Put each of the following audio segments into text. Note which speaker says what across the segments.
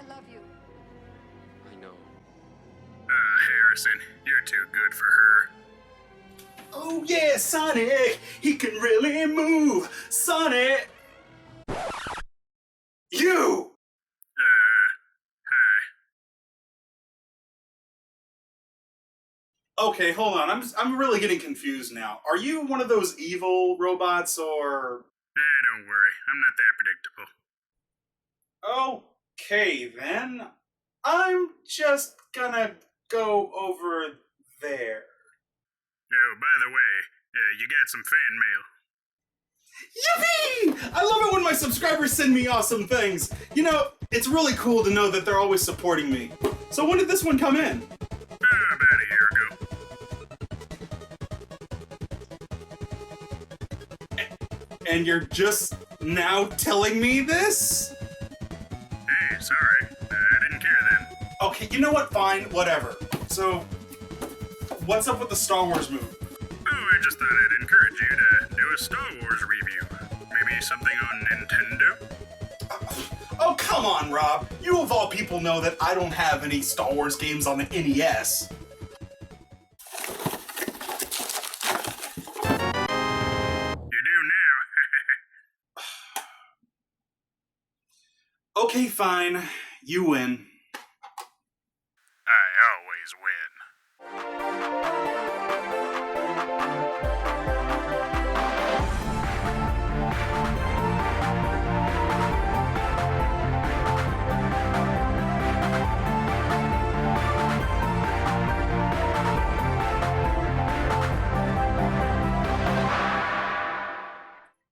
Speaker 1: love you.
Speaker 2: I know.
Speaker 3: Harrison, you're too good for her.
Speaker 4: Oh yeah, Sonic! He can really move! Sonic! You!
Speaker 3: Hi.
Speaker 4: Okay, hold on. I'm really getting confused now. Are you one of those evil robots or...
Speaker 3: Don't worry, I'm not that predictable.
Speaker 4: Okay, then. I'm just gonna go over there.
Speaker 3: Oh, by the way, you got some fan mail.
Speaker 4: Yippee! I love it when my subscribers send me awesome things. You know, it's really cool to know that they're always supporting me. So when did this one come in?
Speaker 3: About a year ago.
Speaker 4: And you're just now telling me this?
Speaker 3: Hey, sorry. I didn't care then.
Speaker 4: Okay, you know what? Fine, whatever. So, what's up with the Star Wars movie?
Speaker 3: Oh, I just thought I'd encourage you to do a Star Wars review. Maybe something on Nintendo?
Speaker 4: Oh, come on, Rob. You of all people know that I don't have any Star Wars games on the NES.
Speaker 3: You do now.
Speaker 4: Okay, fine. You win.
Speaker 3: I always win.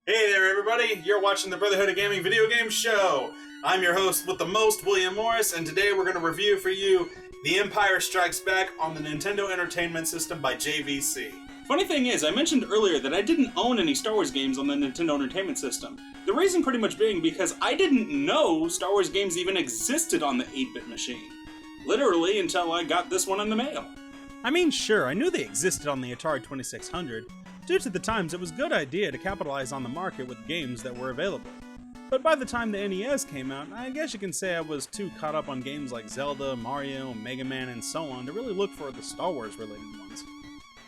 Speaker 4: Hey there, everybody. You're watching the Brotherhood of Gaming video game show. I'm your host with the most, William Morris, and today we're going to review for you The Empire Strikes Back on the Nintendo Entertainment System by JVC. Funny thing is, I mentioned earlier that I didn't own any Star Wars games on the Nintendo Entertainment System. The reason pretty much being because I didn't know Star Wars games even existed on the 8-bit machine. Literally until I got this one in the mail.
Speaker 5: I mean, sure, I knew they existed on the Atari 2600. Due to the times, it was a good idea to capitalize on the market with games that were available. But by the time the NES came out, I guess you can say I was too caught up on games like Zelda, Mario, Mega Man, and so on to really look for the Star Wars related ones.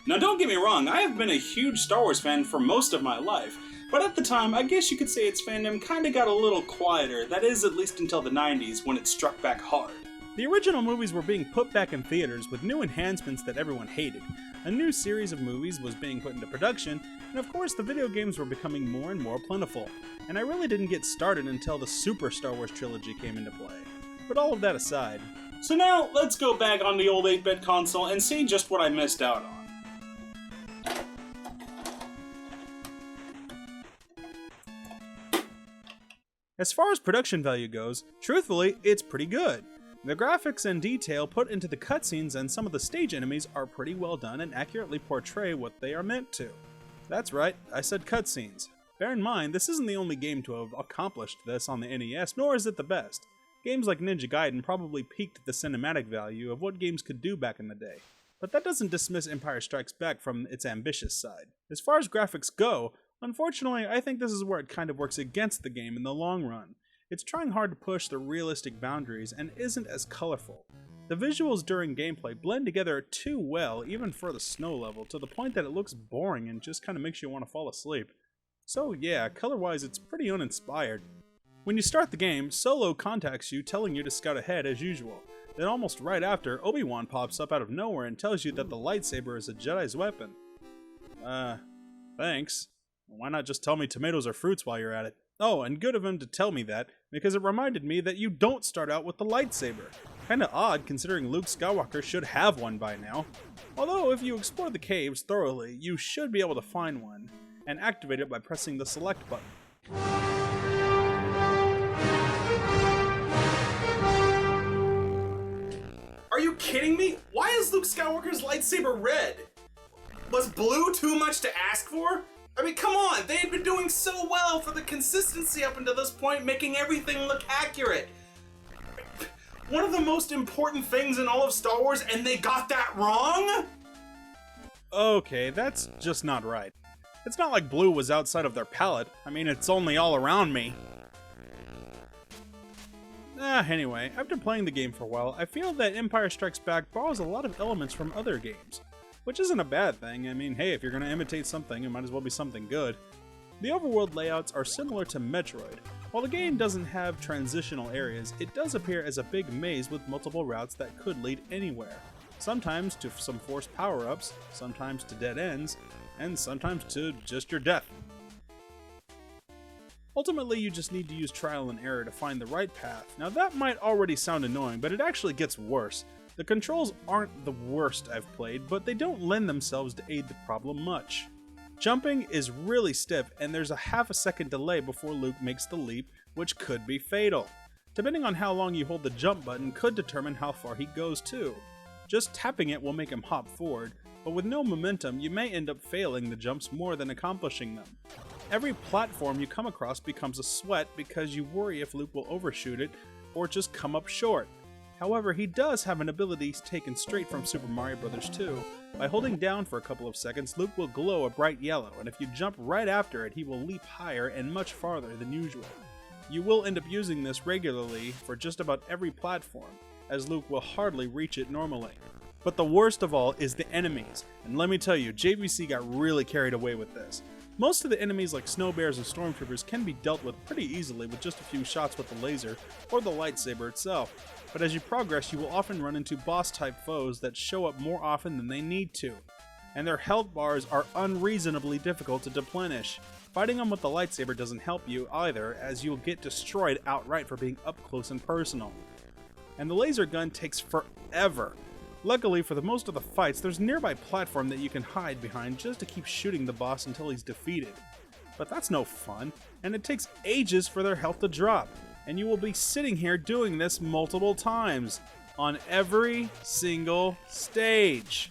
Speaker 4: Now don't get me wrong, I have been a huge Star Wars fan for most of my life, but at the time, I guess you could say its fandom kinda got a little quieter, that is at least until the 90s when it struck back hard.
Speaker 5: The original movies were being put back in theaters with new enhancements that everyone hated. A new series of movies was being put into production, and of course the video games were becoming more and more plentiful. And I really didn't get started until the Super Star Wars trilogy came into play. But all of that aside.
Speaker 4: So now, let's go back on the old 8-bit console and see just what I missed out on.
Speaker 5: As far as production value goes, truthfully, it's pretty good. The graphics and detail put into the cutscenes and some of the stage enemies are pretty well done and accurately portray what they are meant to. That's right, I said cutscenes. Bear in mind, this isn't the only game to have accomplished this on the NES, nor is it the best. Games like Ninja Gaiden probably peaked the cinematic value of what games could do back in the day. But that doesn't dismiss Empire Strikes Back from its ambitious side. As far as graphics go, unfortunately, I think this is where it kind of works against the game in the long run. It's trying hard to push the realistic boundaries and isn't as colorful. The visuals during gameplay blend together too well, even for the snow level, to the point that it looks boring and just kind of makes you want to fall asleep. So yeah, color-wise it's pretty uninspired. When you start the game, Solo contacts you telling you to scout ahead as usual. Then almost right after, Obi-Wan pops up out of nowhere and tells you that the lightsaber is a Jedi's weapon. Thanks. Why not just tell me tomatoes are fruits while you're at it? Oh, and good of him to tell me that, because it reminded me that you don't start out with the lightsaber. Kinda odd considering Luke Skywalker should have one by now. Although, if you explore the caves thoroughly, you should be able to find one, and activate it by pressing the select button.
Speaker 4: Are you kidding me? Why is Luke Skywalker's lightsaber red? Was blue too much to ask for? I mean, come on, they had been doing so well for the consistency up until this point, making everything look accurate. One of the most important things in all of Star Wars, and they got that wrong?
Speaker 5: Okay, that's just not right. It's not like blue was outside of their palette. I mean, it's only all around me. Anyway, after playing the game for a while, I feel that Empire Strikes Back borrows a lot of elements from other games. Which isn't a bad thing. I mean, hey, if you're going to imitate something, it might as well be something good. The overworld layouts are similar to Metroid. While the game doesn't have transitional areas, it does appear as a big maze with multiple routes that could lead anywhere. Sometimes to some forced power-ups, sometimes to dead ends, and sometimes to just your death. Ultimately, you just need to use trial and error to find the right path. Now that might already sound annoying, but it actually gets worse. The controls aren't the worst I've played, but they don't lend themselves to aid the problem much. Jumping is really stiff, and there's a half a second delay before Luke makes the leap, which could be fatal. Depending on how long you hold the jump button could determine how far he goes too. Just tapping it will make him hop forward, but with no momentum, you may end up failing the jumps more than accomplishing them. Every platform you come across becomes a sweat because you worry if Luke will overshoot it or just come up short. However, he does have an ability taken straight from Super Mario Bros. 2. By holding down for a couple of seconds, Luke will glow a bright yellow, and if you jump right after it, he will leap higher and much farther than usual. You will end up using this regularly for just about every platform, as Luke will hardly reach it normally. But the worst of all is the enemies, and let me tell you, JVC got really carried away with this. Most of the enemies like snow bears and stormtroopers can be dealt with pretty easily with just a few shots with the laser or the lightsaber itself, but as you progress you will often run into boss type foes that show up more often than they need to, and their health bars are unreasonably difficult to deplenish. Fighting them with the lightsaber doesn't help you either, as you'll get destroyed outright for being up close and personal. And the laser gun takes forever. Luckily, for the most of the fights, there's a nearby platform that you can hide behind just to keep shooting the boss until he's defeated. But that's no fun, and it takes ages for their health to drop, and you will be sitting here doing this multiple times, on every single stage.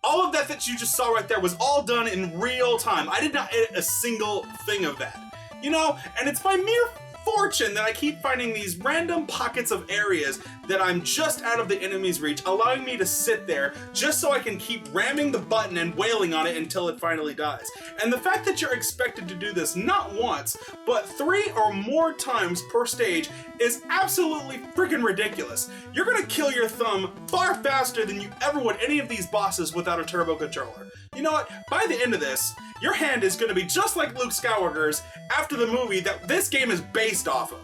Speaker 4: All of that you just saw right there was all done in real time. I did not edit a single thing of that. You know, and it's by mere fortune that I keep finding these random pockets of areas that I'm just out of the enemy's reach, allowing me to sit there just so I can keep ramming the button and wailing on it until it finally dies. And the fact that you're expected to do this not once, but 3 or more times per stage is absolutely freaking ridiculous. You're gonna kill your thumb far faster than you ever would any of these bosses without a turbo controller. You know what? By the end of this, your hand is gonna be just like Luke Skywalker's after the movie that this game is based off of.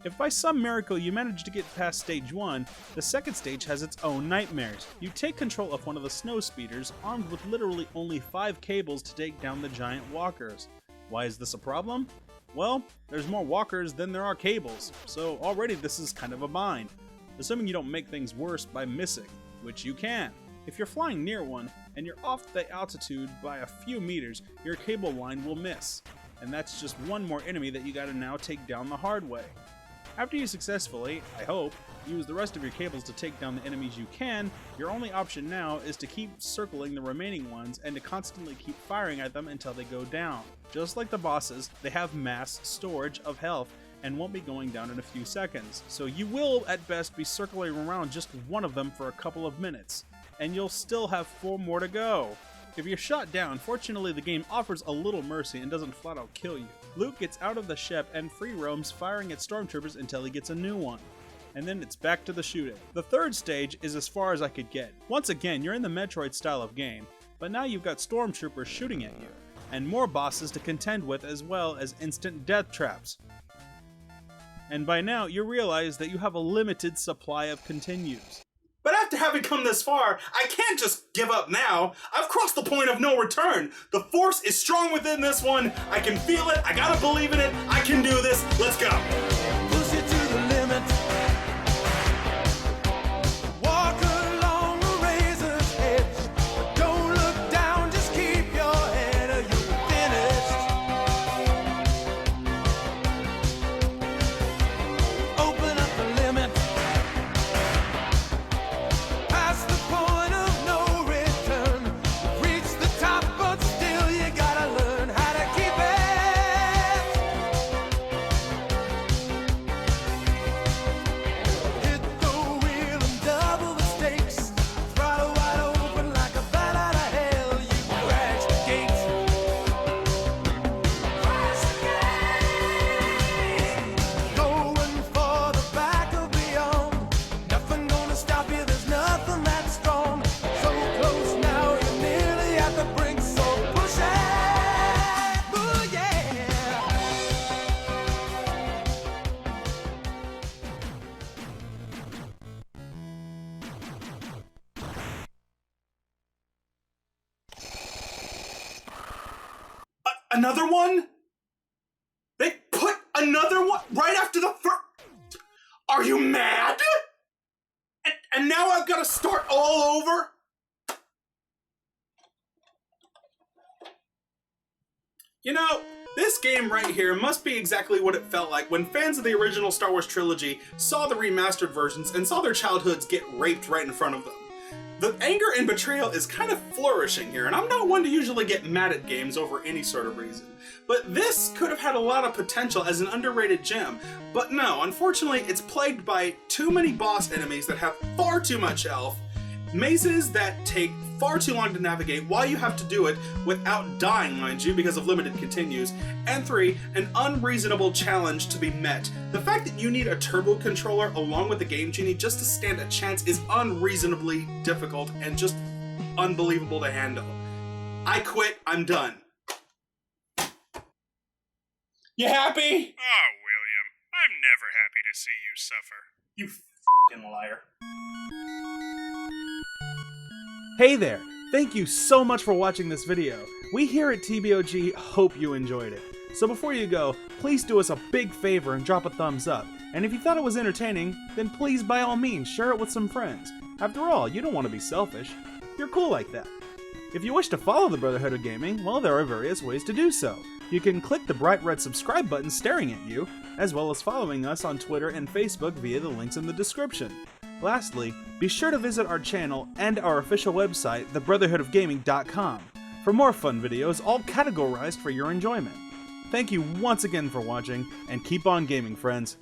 Speaker 5: If by some miracle you manage to get past stage 1, the second stage has its own nightmares. You take control of one of the snow speeders, armed with literally only 5 cables to take down the giant walkers. Why is this a problem? Well, there's more walkers than there are cables, so already this is kind of a bind. Assuming you don't make things worse by missing, which you can. If you're flying near one, and you're off the altitude by a few meters, your cable line will miss. And that's just one more enemy that you gotta now take down the hard way. After you successfully, I hope, use the rest of your cables to take down the enemies you can, your only option now is to keep circling the remaining ones and to constantly keep firing at them until they go down. Just like the bosses, they have mass storage of health and won't be going down in a few seconds, so you will at best be circling around just one of them for a couple of minutes, and you'll still have 4 more to go. If you're shot down, fortunately the game offers a little mercy and doesn't flat out kill you. Luke gets out of the ship and free roams firing at stormtroopers until he gets a new one. And then it's back to the shooting. The third stage is as far as I could get. Once again, you're in the Metroid style of game, but now you've got stormtroopers shooting at you, and more bosses to contend with as well as instant death traps. and by now you realize that you have a limited supply of continues.
Speaker 4: But after having come this far, I can't just give up now. I've crossed the point of no return. The force is strong within this one. I can feel it. I gotta believe in it. I can do this. Let's go.
Speaker 1: Push it to the limit. Walk along the razor's edge. But don't look down, just keep your head or you'll be finished. Open up the limit. Past the point of no return. Reach the top, but still you gotta learn how to keep it. Hit the wheel and double the stakes. Throttle wide open like a bat out of hell. You crash the gates. Going for the back of beyond. Nothing gonna stop you. There's nothing that strong. So close now, you're nearly at the brink. So push it. Ooh, yeah.
Speaker 4: Another one? They put another one right after the first. Are you mad? And now I've got to start all over? You know, this game right here must be exactly what it felt like when fans of the original Star Wars trilogy saw the remastered versions and saw their childhoods get raped right in front of them. The anger and betrayal is kind of flourishing here, and I'm not one to usually get mad at games over any sort of reason. But this could have had a lot of potential as an underrated gem, but no, unfortunately it's plagued by too many boss enemies that have far too much health, mazes that take far too long to navigate while you have to do it without dying, mind you, because of limited continues, and 3, an unreasonable challenge to be met. The fact that you need a turbo controller along with the Game Genie just to stand a chance is unreasonably difficult and just unbelievable to handle. I quit, I'm done. You happy?
Speaker 3: Oh, William, I'm never happy to see you suffer.
Speaker 4: You f***ing liar.
Speaker 5: Hey there! Thank you so much for watching this video. We here at T.B.O.G hope you enjoyed it. So before you go, please do us a big favor and drop a thumbs up. And if you thought it was entertaining, then please by all means share it with some friends. After all, you don't want to be selfish. You're cool like that. If you wish to follow the Brotherhood of Gaming, well, there are various ways to do so. You can click the bright red subscribe button staring at you, as well as following us on Twitter and Facebook via the links in the description. Lastly, be sure to visit our channel and our official website, thebrotherhoodofgaming.com, for more fun videos all categorized for your enjoyment. Thank you once again for watching, and keep on gaming, friends.